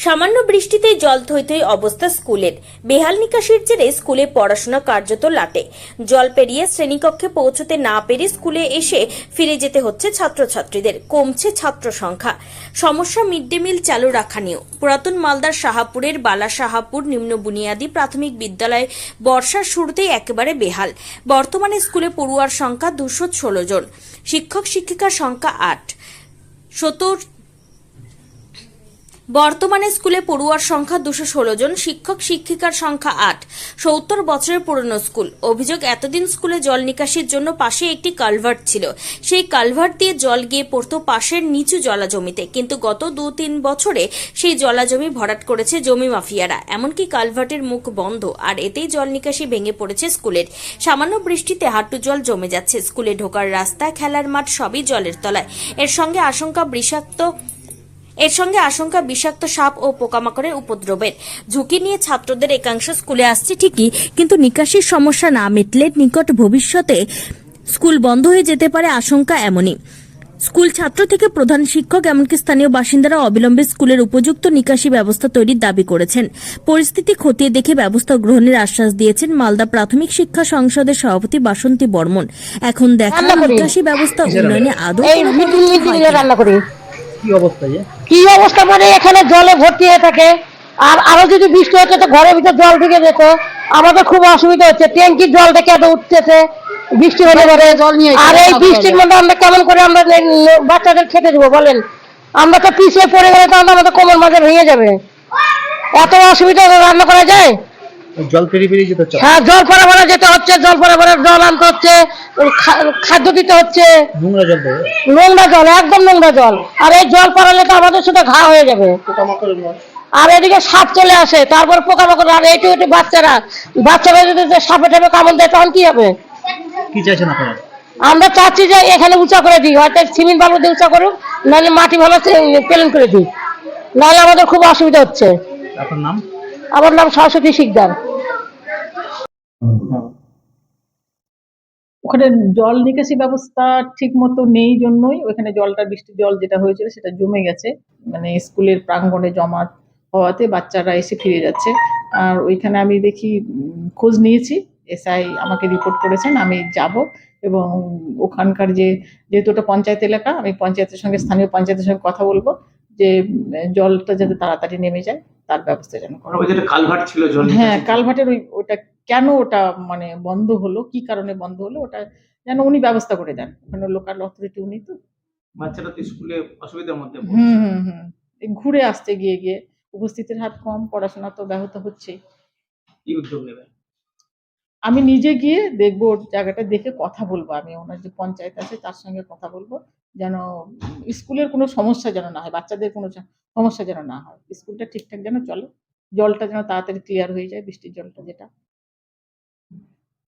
সামান্য বৃষ্টিতেই জল থই থই অবস্থা স্কুলের। বেহাল নিকাশির জেরে স্কুলে পড়াশোনা কার্যত লাটে। জল পেরিয়ে শ্রেণীকক্ষে পৌঁছতে না পেরে স্কুলে এসে ফিরে যেতে হচ্ছে ছাত্রছাত্রীদের। কমছে ছাত্র সংখ্যা। সমস্যা মিড ডে মিল চালু রাখা নিয়েও। পুরাতন মালদার শাহাপুরের বালা শাহাপুর নিম্ন বুনিয়াদী প্রাথমিক বিদ্যালয় বর্ষার শুরুতেই একেবারে বেহাল। বর্তমানে স্কুলে পড়ুয়ার সংখ্যা 216 জন, শিক্ষক শিক্ষিকার সংখ্যা 8। বর্তমানে স্কুলে পড়ুয়ার সংখ্যা 216 জন, শিক্ষক শিক্ষিকার সংখ্যা 8। 70 বছরের পুরনো স্কুল। অভিযোগ, এতদিন স্কুলে জল নিকাশির জন্য পাশে একটি কালভার্ট ছিল। সেই কালভার্ট দিয়ে জল গিয়ে পড়তো পাশের নিচু জলাজমিতে, কিন্তু গত 2-3 বছরে সেই জলাজমি ভরাট করেছে জমি মাফিয়ারা। এমনকি কালভার্টের মুখ বন্ধ, আর এতেই জল নিকাশি ভেঙে পড়েছে স্কুলের। সামান্য বৃষ্টিতে হাঁটু জল জমে যাচ্ছে। স্কুলে ঢোকার রাস্তা, খেলার মাঠ সবই জলের তলায়। এর সঙ্গে আশঙ্কা বিষাক্ত সাপ ও পোকামাকড়ের উপদ্রবের। ঝুঁকি নিয়ে ছাত্রদের একাংশ স্কুলে আসছে ঠিকই, কিন্তু নিকাশির সমস্যা না মিটলে নিকট ভবিষ্যতে স্কুল বন্ধ হয়ে যেতে পারে আশঙ্কা এমনই। স্কুল ছাত্র থেকে প্রধান শিক্ষক এমনকি স্থানীয় বাসিন্দারা অবিলম্বে স্কুলের উপযুক্ত নিকাশি ব্যবস্থা তৈরির দাবি করেছেন। পরিস্থিতি খতিয়ে দেখে ব্যবস্থা গ্রহণের আশ্বাস দিয়েছেন মালদা প্রাথমিক শিক্ষা সংসদের সভাপতি বাসন্তী বর্মন। এখন দেখা নিকাশি ব্যবস্থা উন্নয়নে আদৌ কি অবস্থা মানে এখানে জলে ভর্তি হয়ে থাকে। আর আরো যদি বৃষ্টি হচ্ছে তো ঘরের ভিতর জল ঢুকে যেত। আমাদের খুব অসুবিধা হচ্ছে, ট্যাঙ্কির জলটা এত উঠতেছে বৃষ্টি হলে পরে। আর এই বৃষ্টির মধ্যে আমরা কেমন করে আমরা বাচ্চাদের খেতে দেবো বলেন? আমরা তো পিছিয়ে পড়ে গেলে তো আমাদের কোমর মাঝে ভেঙে যাবে। এত অসুবিধা রান্না করা যায়? জল পেরিয়ে যেতে হচ্ছে। হ্যাঁ, জল পরে যেতে হচ্ছে, জল পরে জল আনতে হচ্ছে, খাদ্য দিতে হচ্ছে। নোংরা জল, একদম নোংরা জল। আর এই জল পড়ালে তো আমাদের সাথে ঘা হয়ে যাবে। আর এদিকে সাপ চলে আসে, তারপর পোকামাকড়। আর এইটু বাচ্চারা যদি সাপে টাপে কামড় দেয় তখন কি হবে? কি চাইছেন আপনারা? আমরা চাচ্ছি যে এখানে উঁচা করে দিই, হয়তো সিমেন্ট বালু দিয়ে উঁচা করুক, নাহলে মাটি ভালো প্লেন করে দিই, নাহলে আমাদের খুব অসুবিধা হচ্ছে। আপনার নাম? আমার নাম সরস্বতী শিকদার। ওখানে জল নিকাশি ব্যবস্থা ঠিক মতো নেই জন্যই ওখানে জলটা, বৃষ্টির জল যেটা হয়েছিল সেটা জমে গেছে, মানে স্কুলের প্রাঙ্গণে জমা হওয়াতে বাচ্চারা এসে ফিরে যাচ্ছে। আর ওইখানে আমি দেখি, খোঁজ নিয়েছি, এসআই আমাকে রিপোর্ট করেছেন, আমি যাব এবং ওখানকার যেহেতু ওটা পঞ্চায়েত এলাকা, আমি পঞ্চায়েতের সঙ্গে, স্থানীয় পঞ্চায়েতের সঙ্গে কথা বলবো যে জলটা যাতে তাড়াতাড়ি নেমে যায় তার ব্যবস্থা যেন করা। ওই যে কালভার্ট ছিল জল, হ্যাঁ, কালভার্টের ওটা কেন ওটা মানে বন্ধ হলো, কি কারণে বন্ধ হলো, ওটা যেন উনি ব্যবস্থা করে দেন। ওখানে লোকাল অথরিটি উনি তো। বাচ্চারা তো স্কুলে অসুবিধার মধ্যে ঘুরে আসতে গিয়ে উপস্থিতির হার কম, পড়াশোনা তো ব্যাহত হচ্ছেই। কি উদ্যোগ নেবেন? আমি নিজে গিয়ে দেখবো, ওর জায়গাটা দেখে কথা বলবো। আমি ওনার যে পঞ্চায়েত আছে তার সঙ্গে কথা বলবো, যেন স্কুলের কোনো সমস্যা যেন না হয়, বাচ্চাদের কোনো সমস্যা যেন না হয়, স্কুলটা ঠিকঠাক যেন চলে, জলটা যেন তাড়াতাড়ি ক্লিয়ার হয়ে যায়, বৃষ্টির জলটা যেটা।